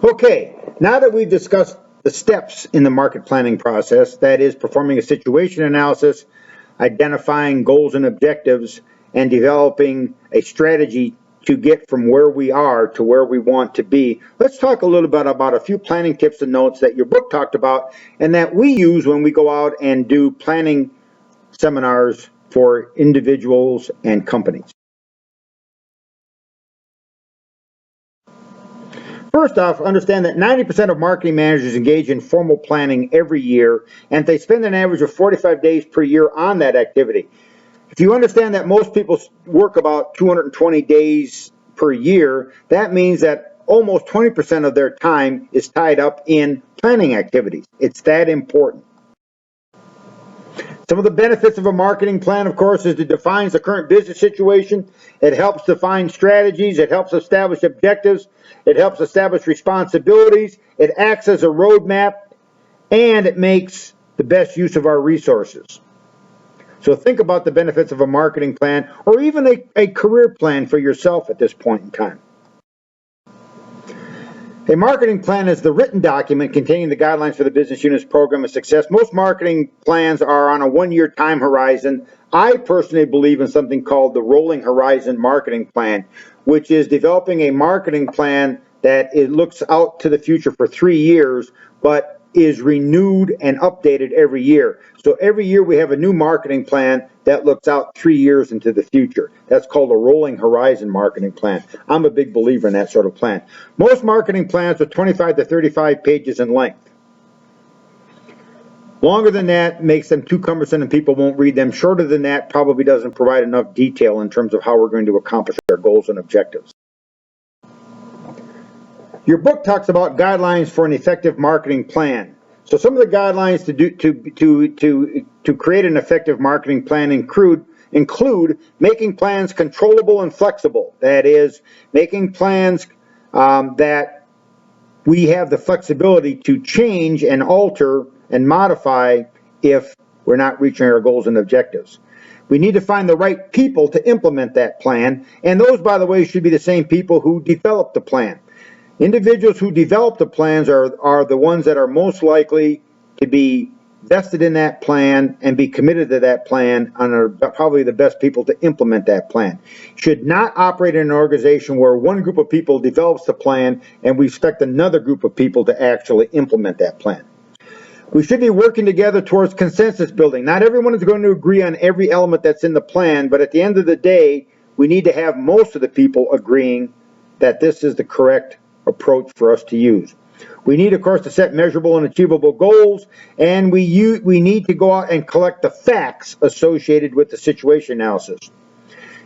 Okay, now that we've discussed the steps in the market planning process, that is performing a situation analysis, identifying goals and objectives, and developing a strategy to get from where we are to where we want to be, let's talk a little bit about a few planning tips and notes that your book talked about and that we use when we go out and do planning seminars for individuals and companies. First off, understand that 90% of marketing managers engage in formal planning every year, and they spend an average of 45 days per year on that activity. If you understand that most people work about 220 days per year, that means that almost 20% of their time is tied up in planning activities. It's that important. Some of the benefits of a marketing plan, of course, is it defines the current business situation. It helps define strategies. It helps establish objectives. It helps establish responsibilities. It acts as a roadmap, and it makes the best use of our resources. So think about the benefits of a marketing plan or even a career plan for yourself at this point in time. A marketing plan is the written document containing the guidelines for the business unit's program of success. Most marketing plans are on a one-year time horizon. I personally believe in something called the rolling horizon marketing plan, which is developing a marketing plan that it looks out to the future for 3 years, but is renewed and updated every year. So every year we have a new marketing plan that looks out 3 years into the future. That's called a rolling horizon marketing plan. I'm a big believer in that sort of plan. Most marketing plans are 25 to 35 pages in length. Longer than that makes them too cumbersome and people won't read them. Shorter than that probably doesn't provide enough detail in terms of how we're going to accomplish our goals and objectives. Your book talks about guidelines for an effective marketing plan. So some of the guidelines to create an effective marketing plan include making plans controllable and flexible. That is, making plans that we have the flexibility to change and alter and modify if we're not reaching our goals and objectives. We need to find the right people to implement that plan, and those, by the way, should be the same people who develop the plan. Individuals who develop the plans are the ones that are most likely to be vested in that plan and be committed to that plan and are probably the best people to implement that plan. Should not operate in an organization where one group of people develops the plan and we expect another group of people to actually implement that plan. We should be working together towards consensus building. Not everyone is going to agree on every element that's in the plan, but at the end of the day, we need to have most of the people agreeing that this is the correct approach for us to use. We need, of course, to set measurable and achievable goals, and we need to go out and collect the facts associated with the situation analysis.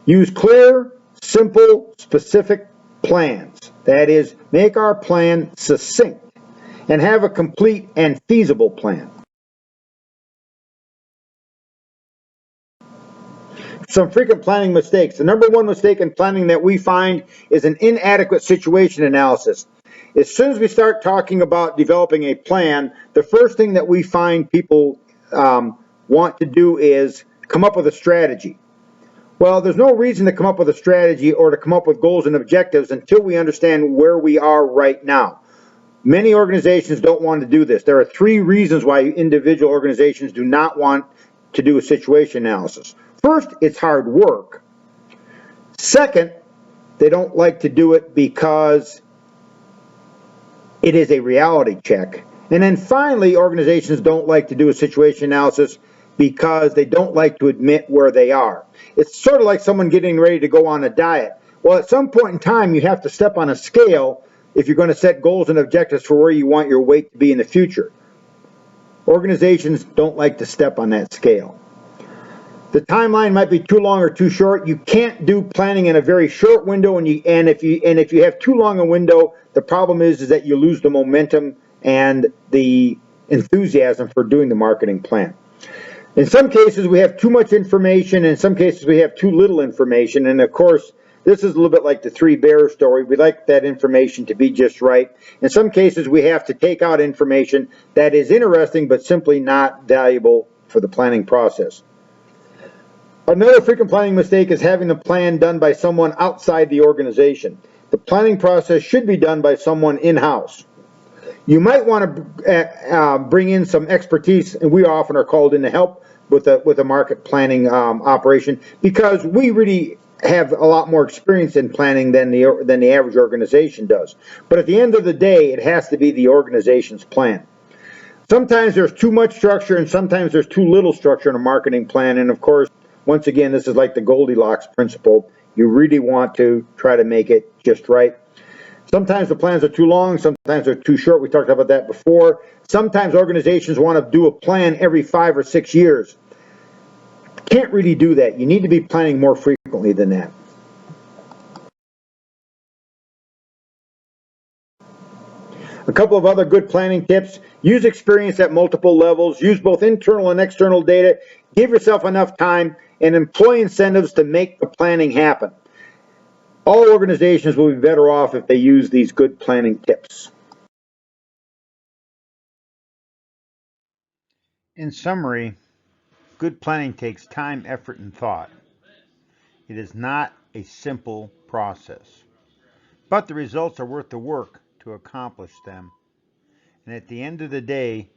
Use clear, simple, specific plans. That is, make our plan succinct and have a complete and feasible plan. Some frequent planning mistakes. The number one mistake in planning that we find is an inadequate situation analysis. As soon as we start talking about developing a plan, the first thing that we find people want to do is come up with a strategy. Well, there's no reason to come up with a strategy or to come up with goals and objectives until we understand where we are right now. Many organizations don't want to do this. There are 3 reasons why individual organizations do not want to do a situation analysis. First, it's hard work. Second, they don't like to do it because it is a reality check. And then finally, organizations don't like to do a situation analysis because they don't like to admit where they are. It's sort of like someone getting ready to go on a diet. Well, at some point in time, you have to step on a scale if you're going to set goals and objectives for where you want your weight to be in the future. Organizations don't like to step on that scale. The timeline might be too long or too short. You can't do planning in a very short window, and if you have too long a window, the problem is that you lose the momentum and the enthusiasm for doing the marketing plan. In some cases, we have too much information. In some cases, we have too little information. And of course, this is a little bit like the 3 bears story. We like that information to be just right. In some cases, we have to take out information that is interesting but simply not valuable for the planning process. Another frequent planning mistake is having the plan done by someone outside the organization. The planning process should be done by someone in-house. You might want to bring in some expertise, and we often are called in to help with a market planning operation, because we really have a lot more experience in planning than the average organization does. But at the end of the day, it has to be the organization's plan. Sometimes there's too much structure, and sometimes there's too little structure in a marketing plan. And of course, once again, this is like the Goldilocks principle. You really want to try to make it just right. Sometimes the plans are too long, sometimes they're too short. We talked about that before. Sometimes organizations want to do a plan every 5 or 6 years. Can't really do that. You need to be planning more frequently than that. A couple of other good planning tips. Use experience at multiple levels. Use both internal and external data. Give yourself enough time, and employ incentives to make the planning happen. All organizations will be better off if they use these good planning tips. In summary, good planning takes time, effort, and thought. It is not a simple process, but the results are worth the work to accomplish them. And at the end of the day,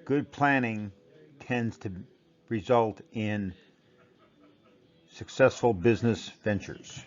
good planning tends to result in successful business ventures.